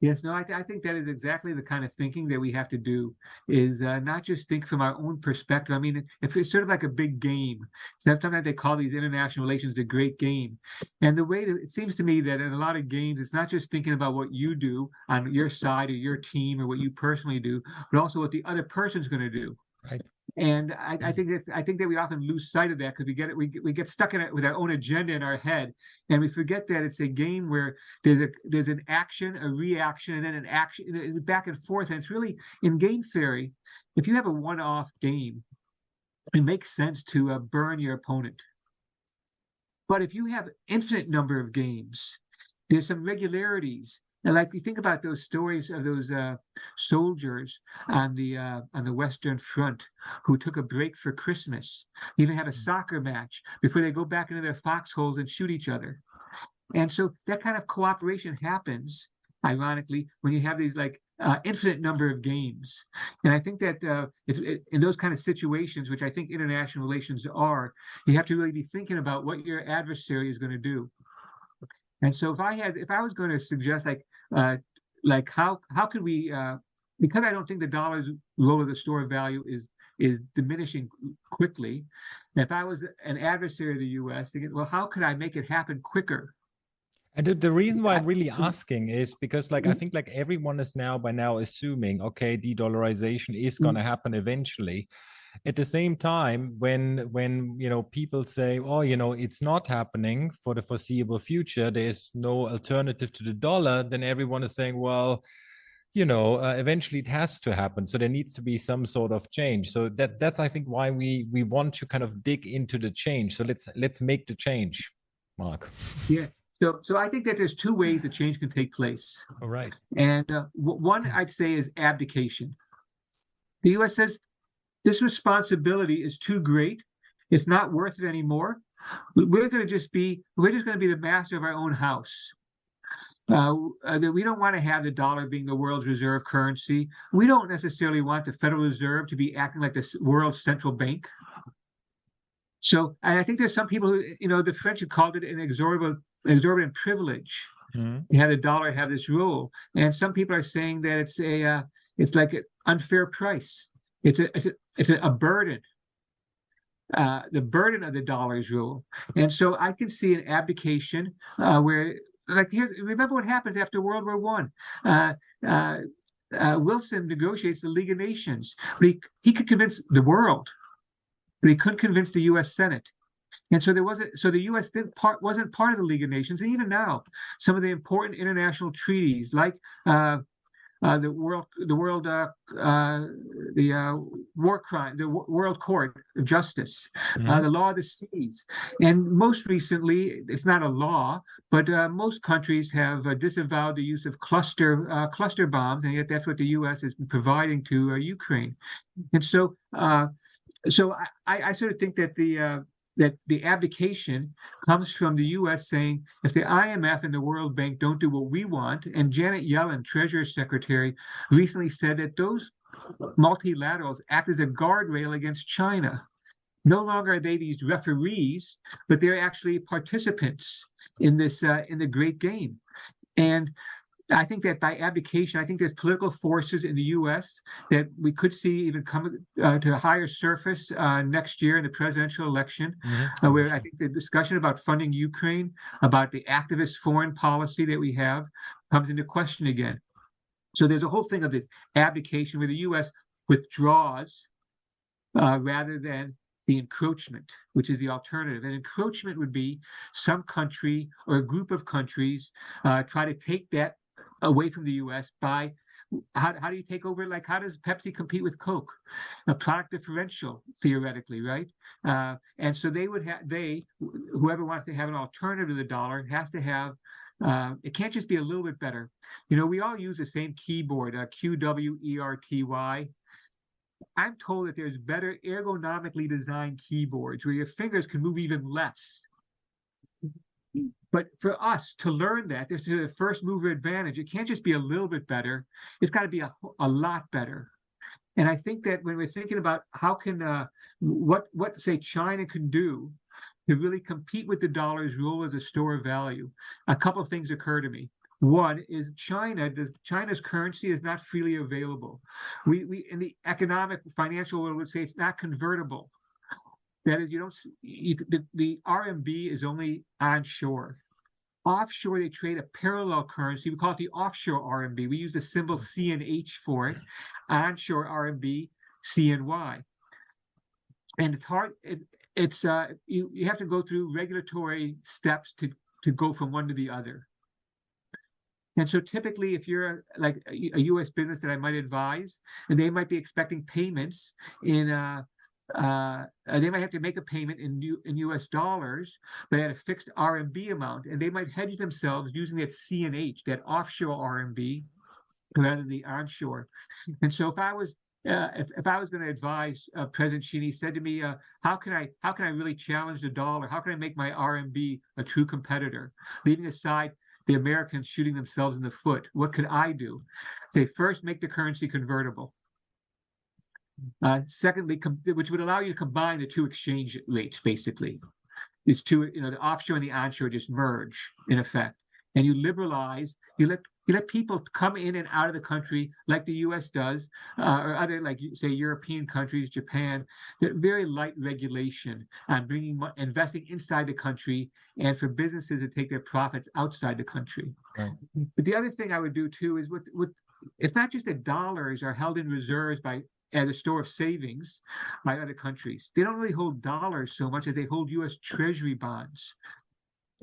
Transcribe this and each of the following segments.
Yes, no, I think that is exactly the kind of thinking that we have to do is not just think from our own perspective. I mean, if it's sort of like a big game. Sometimes they call these international relations the great game. And the way that it seems to me that in a lot of games, it's not just thinking about what you do on your side or your team or what you personally do, but also what the other person's going to do. Right. And I think that we often lose sight of that because we get stuck in it with our own agenda in our head, and we forget that it's a game where there's an action, a reaction, and then an action back and forth. And it's really in game theory, if you have a one-off game, it makes sense to burn your opponent. But if you have infinite number of games, there's some regularities. And like you think about those stories of those soldiers on the Western Front who took a break for Christmas, even had a soccer match before they go back into their foxholes and shoot each other. And so that kind of cooperation happens, ironically, when you have these like infinite number of games. And I think that in those kind of situations, which I think international relations are, you have to really be thinking about what your adversary is going to do. And so if I was going to suggest uh, how could we, because I don't think the dollar's role of the store of value is diminishing quickly. If I was an adversary of the U.S., thinking, well, how could I make it happen quicker? And the reason why I'm really asking is because like I think like everyone is now by now assuming, okay, de-dollarization is going to happen eventually. At the same time, when you know people say, oh, you know, it's not happening for the foreseeable future, there's no alternative to the dollar, then everyone is saying, well, you know, eventually it has to happen. So there needs to be some sort of change. So that's I think why we want to kind of dig into the change. So let's make the change, Mark. Yeah. So I think that there's two ways that change can take place. All right. And one I'd say is abdication. The U.S. says this responsibility is too great. It's not worth it anymore. We're just going to be the master of our own house. We don't want to have the dollar being the world's reserve currency. We don't necessarily want the Federal Reserve to be acting like the world's central bank. So, and I think there's some people who, you know, the French have called it an exorbitant privilege. Mm-hmm. You have the dollar have this rule, and some people are saying that it's like an unfair price. It's a burden. The burden of the dollar's rule, and so I can see an abdication where, like here, remember what happens after World War One. Wilson negotiates the League of Nations, but he could convince the world, but he couldn't convince the U.S. Senate. And so the U.S. wasn't part of the League of Nations. And even now, some of the important international treaties, like the World Court of Justice, Mm-hmm. the Law of the Seas, and most recently, it's not a law, but most countries have disavowed the use of cluster bombs, and yet that's what the U.S. has been providing to Ukraine. And so I sort of think that the abdication comes from the U.S. saying, if the IMF and the World Bank don't do what we want, and Janet Yellen, Treasury Secretary, recently said that those multilaterals act as a guardrail against China. No longer are they these referees, but they're actually participants in the great game. And I think that by abdication, I think there's political forces in the U.S. that we could see even come to a higher surface next year in the presidential election, Mm-hmm. where I think the discussion about funding Ukraine, about the activist foreign policy that we have, comes into question again. So there's a whole thing of this abdication where the U.S. withdraws rather than the encroachment, which is the alternative. And encroachment would be some country or a group of countries try to take that away from the U.S. by how do you take over? Like, how does Pepsi compete with Coke? A product differential, theoretically, right? And so whoever wants to have an alternative to the dollar has to have. It can't just be a little bit better. You know, we all use the same keyboard, QWERTY. I'm told that there's better ergonomically designed keyboards where your fingers can move even less. But for us to learn that, this is the first mover advantage. It can't just be a little bit better. It's got to be a lot better. And I think that when we're thinking about how can what say China can do to really compete with the dollar's role as a store of value, a couple of things occur to me. One is China's currency is not freely available. We in the economic financial world would say it's not convertible. That is, the RMB is only onshore. Offshore, they trade a parallel currency. We call it the offshore RMB. We use the symbol CNH for it. Onshore RMB, CNY. And it's hard. You have to go through regulatory steps to go from one to the other. And so typically, if you're like a U.S. business that I might advise, and they might be expecting payments in they might have to make a payment in U.S. dollars, but at a fixed RMB amount, and they might hedge themselves using that CNH, that offshore RMB, rather than the onshore. And so if I was going to advise President Xi, he said to me, how can I really challenge the dollar? How can I make my RMB a true competitor? Leaving aside the Americans shooting themselves in the foot, what could I do? Say, first, make the currency convertible. Secondly, which would allow you to combine the two exchange rates, basically. These two, the offshore and the onshore just merge in effect. And you liberalize, you let people come in and out of the country like the U.S. does, or other, like, say, European countries, Japan. Very light regulation on investing inside the country, and for businesses to take their profits outside the country. Right. But the other thing I would do too is it's not just that dollars are held in reserves at a store of savings by other countries. They don't really hold dollars so much as they hold U.S. Treasury bonds.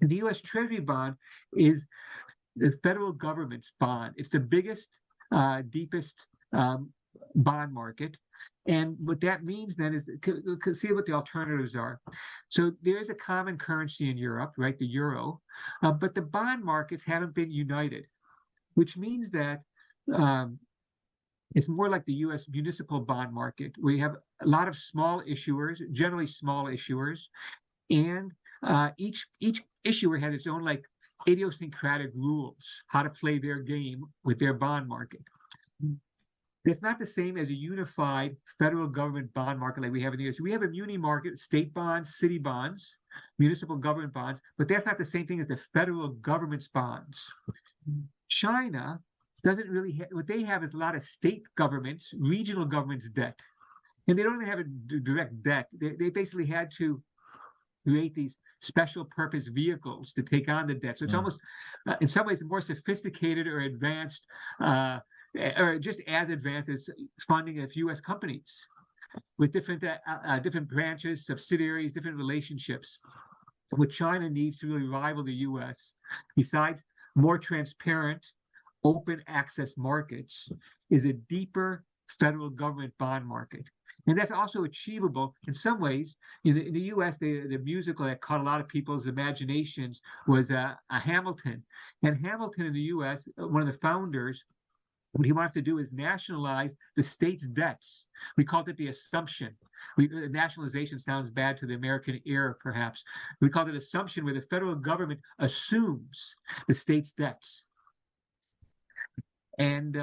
And the U.S. Treasury bond is the federal government's bond. It's the biggest, deepest bond market. And what that means then is, see what the alternatives are. So there is a common currency in Europe, right, the euro, but the bond markets haven't been united, which means that it's more like the U.S. municipal bond market, where you have a lot of small issuers, generally small issuers, and each issuer has its own like idiosyncratic rules, how to play their game with their bond market. It's not the same as a unified federal government bond market like we have in the U.S. We have a muni market, state bonds, city bonds, municipal government bonds, but that's not the same thing as the federal government's bonds. China doesn't really what they have is a lot of state governments, regional governments' debt. And they don't even have a direct debt. They basically had to create these special purpose vehicles to take on the debt. So it's almost, in some ways, more sophisticated or advanced, or just as advanced as funding of U.S. companies with different branches, subsidiaries, different relationships. What China needs to really rival the U.S., besides more transparent, open access markets, is a deeper federal government bond market. And that's also achievable in some ways. In the U.S., the musical that caught a lot of people's imaginations was a Hamilton. And Hamilton in the U.S., one of the founders, what he wants to do is nationalize the state's debts. We called it the assumption. Nationalization sounds bad to the American ear, perhaps. We called it assumption, where the federal government assumes the state's debts. And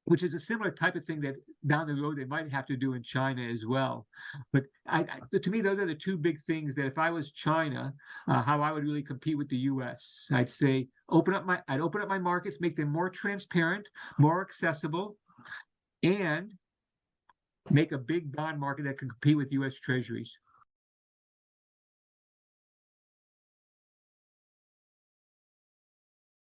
which is a similar type of thing that down the road they might have to do in China as well. But to me, those are the two big things that if I was China, how I would really compete with the U.S. I'd say I'd open up my markets, make them more transparent, more accessible, and make a big bond market that can compete with U.S. Treasuries.